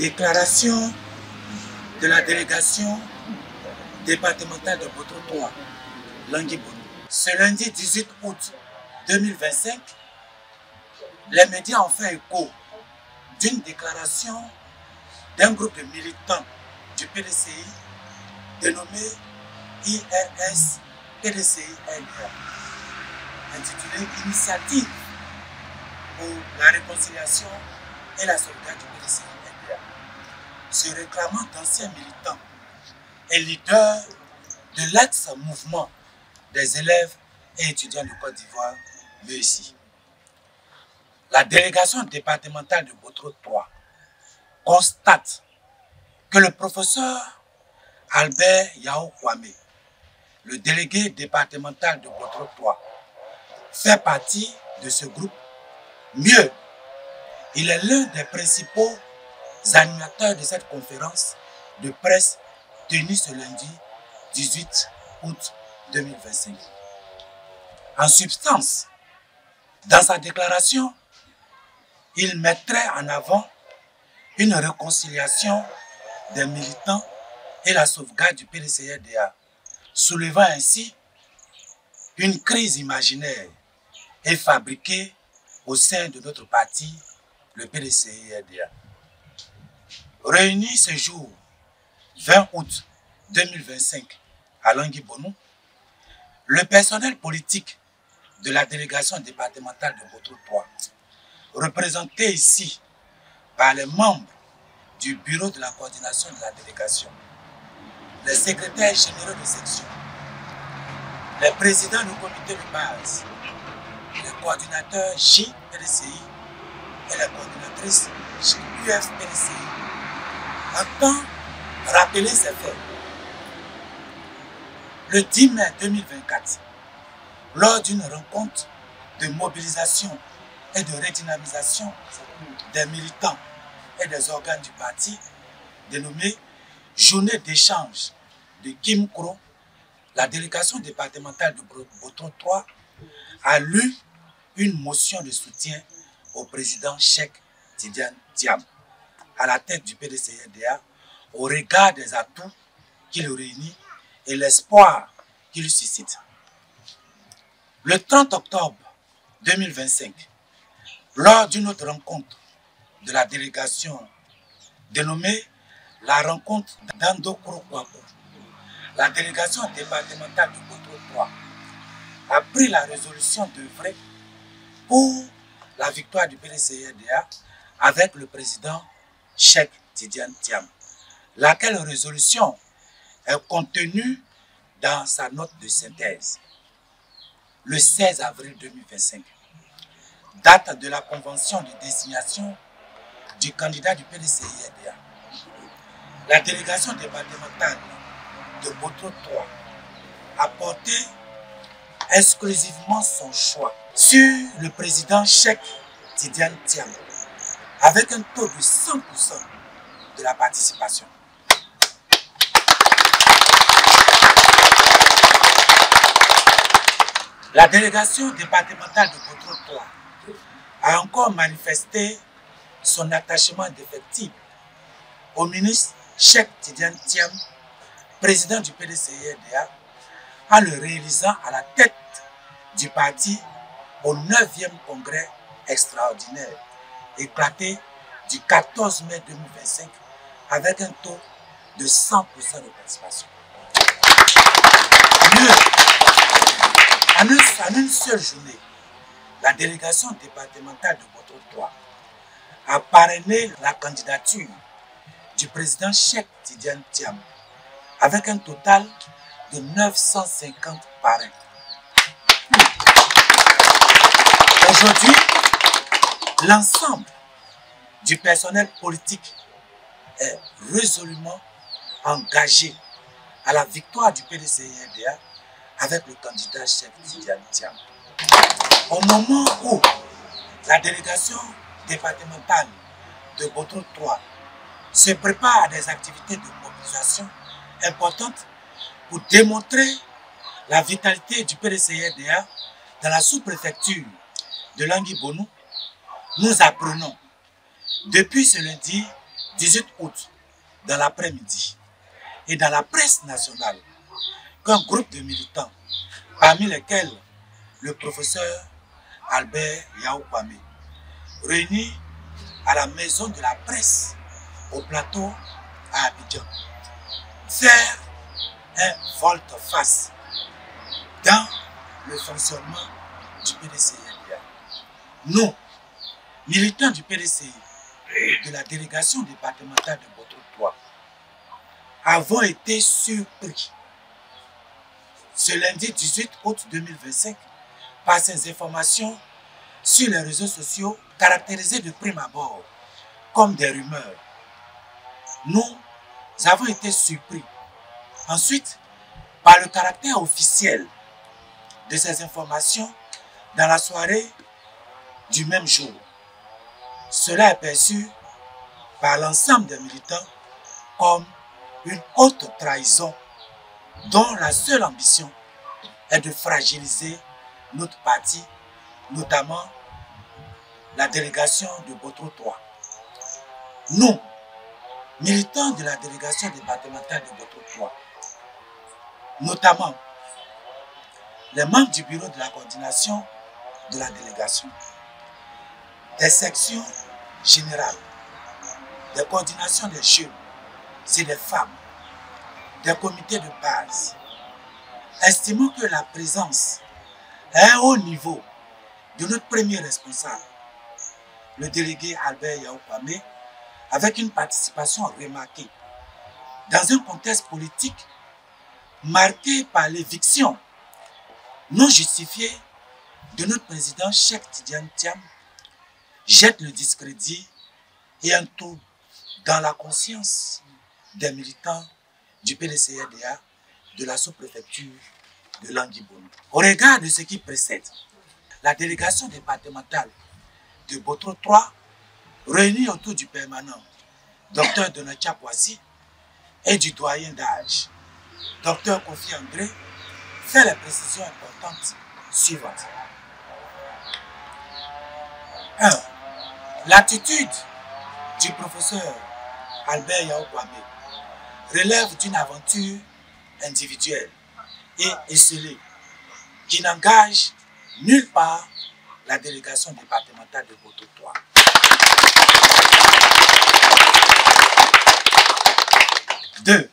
Déclaration de la délégation départementale de Boto 3, Langui Bono. Ce lundi 18 août 2025, les médias ont fait écho d'une déclaration d'un groupe de militants du PDCI dénommé IRS PDCI LDA, intitulé Initiative pour la réconciliation et la sauvegarde du PDCI LDA, se réclamant d'anciens militants et leaders de l'ex-mouvement des élèves et étudiants de Côte d'Ivoire, MEUSI. La délégation départementale de Boto 3 constate que le professeur Albert Yao Kwame, le délégué départemental de Boto 3, fait partie de ce groupe. Mieux, il est l'un des principaux animateurs de cette conférence de presse tenue ce lundi 18 août 2025. En substance, dans sa déclaration, il mettrait en avant une réconciliation des militants et la sauvegarde du PDCI-LDA, soulevant ainsi une crise imaginaire et fabriquée au sein de notre parti, le PDCI-LDA. Réunis ce jour 20 août 2025 à Langui Bono, le personnel politique de la délégation départementale de Boto 3, représenté ici par les membres du bureau de la coordination de la délégation, les secrétaires généraux de section, les présidents du comité de base, les coordinateurs JPDCI et les coordinatrices UFPDCI, entend rappeler ces faits. Le 10 mai 2024, lors d'une rencontre de mobilisation et de redynamisation des militants et des organes du parti, dénommée Journée d'échange de Kim Kro, la délégation départementale de Boto 3 a lu une motion de soutien au président Cheikh Tidiane Thiam, à la tête du PDCI-LDA, au regard des atouts qu'il réunit et l'espoir qu'il suscite. Le 30 octobre 2025, lors d'une autre rencontre de la délégation dénommée la rencontre d'Andokro-Kwaku, la délégation départementale de Boto 3 a pris la résolution d'œuvrer pour la victoire du PDCI-LDA avec le président Cheikh Tidiane Thiam, laquelle résolution est contenue dans sa note de synthèse. Le 16 avril 2025, date de la convention de désignation du candidat du PDCI-LDA, la délégation départementale de Boto 3 a porté exclusivement son choix sur le président Cheikh Tidiane Thiam, avec un taux de 100% de la participation. La délégation départementale de Boto 3 a encore manifesté son attachement indéfectible au ministre Cheikh Tidiane Thiam, président du PDCI-LDA, en le réalisant à la tête du parti au 9e congrès extraordinaire éclaté du 14 mai 2025 avec un taux de 100% de participation. En une seule journée, la délégation départementale de Boto 3 a parrainé la candidature du président Cheikh Tidiane Thiam avec un total de 950 parrains. Aujourd'hui, l'ensemble du personnel politique est résolument engagé à la victoire du PDCI-LDA avec le candidat Cheikh Tidiane Thiam. Au moment où la délégation départementale de Boto 3 se prépare à des activités de mobilisation importantes pour démontrer la vitalité du PDCI-LDA dans la sous-préfecture de Langui Bono, nous apprenons depuis ce lundi 18 août, dans l'après-midi, et dans la presse nationale, qu'un groupe de militants, parmi lesquels le professeur Albert Yao Kwame, réunis à la maison de la presse au plateau à Abidjan, faire un volte-face dans le fonctionnement du PDCI-NDA. Nous, militants du PDCI, de la délégation départementale de Botro 3, avons été surpris ce lundi 18 août 2025 par ces informations sur les réseaux sociaux caractérisées de prime abord comme des rumeurs. Nous avons été surpris ensuite par le caractère officiel de ces informations dans la soirée du même jour. Cela est perçu par l'ensemble des militants comme une haute trahison dont la seule ambition est de fragiliser notre parti, notamment la délégation de Botro 3. Nous, militants de la délégation départementale de Botro 3, notamment les membres du bureau de la coordination de la délégation, des sections générales, des coordinations des jeunes et des femmes, des comités de base, estimons que la présence à un haut niveau de notre premier responsable, le délégué Albert Yao Kwame, avec une participation remarquée dans un contexte politique marqué par l'éviction non justifiée de notre président Cheikh Tidiane Thiam, jette le discrédit et un trouble dans la conscience des militants du PDCI-NDA de la sous-préfecture de Languibono. Au regard de ce qui précède, la délégation départementale de Botro 3, réunie autour du permanent Dr Donatcha Poissy et du doyen d'âge Dr Kofi André, fait les précisions importantes suivantes. 1. L'attitude du professeur Albert Yao Kwame relève d'une aventure individuelle et esselée qui n'engage nulle part la délégation départementale de Botro 3. 2.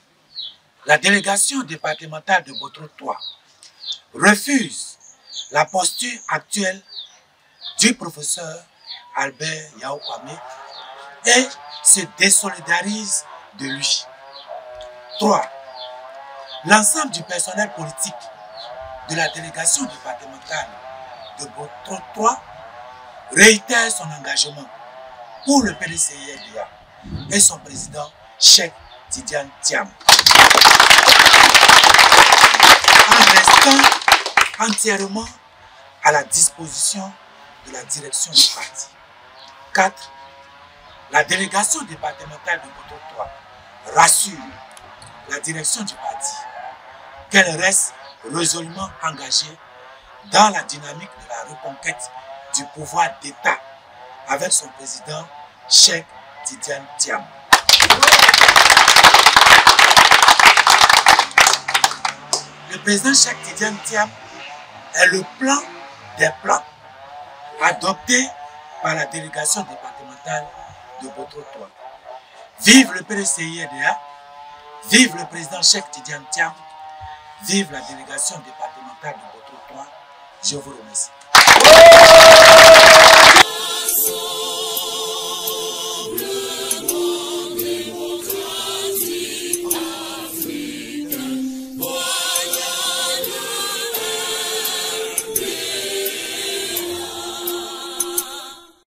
La délégation départementale de Botro 3 refuse la posture actuelle du professeur Albert Yao Kwame et se désolidarise de lui. 3. L'ensemble du personnel politique de la délégation départementale de Botro 3 réitère son engagement pour le PDCI-NDA et son président Cheikh Tidiane Thiam, en restant entièrement à la disposition de la direction du parti. 4. La délégation départementale de Botro 3 rassure la direction du parti qu'elle reste résolument engagée dans la dynamique de la reconquête du pouvoir d'État avec son président Cheikh Tidiane Thiam. Le président Cheikh Tidiane Thiam est le plan des plans adopté par la délégation départementale de Botro 3. Vive le PDCI-NDA, vive le président Cheikh Tidiane Thiam, vive la délégation départementale de Botro 3. Je vous remercie.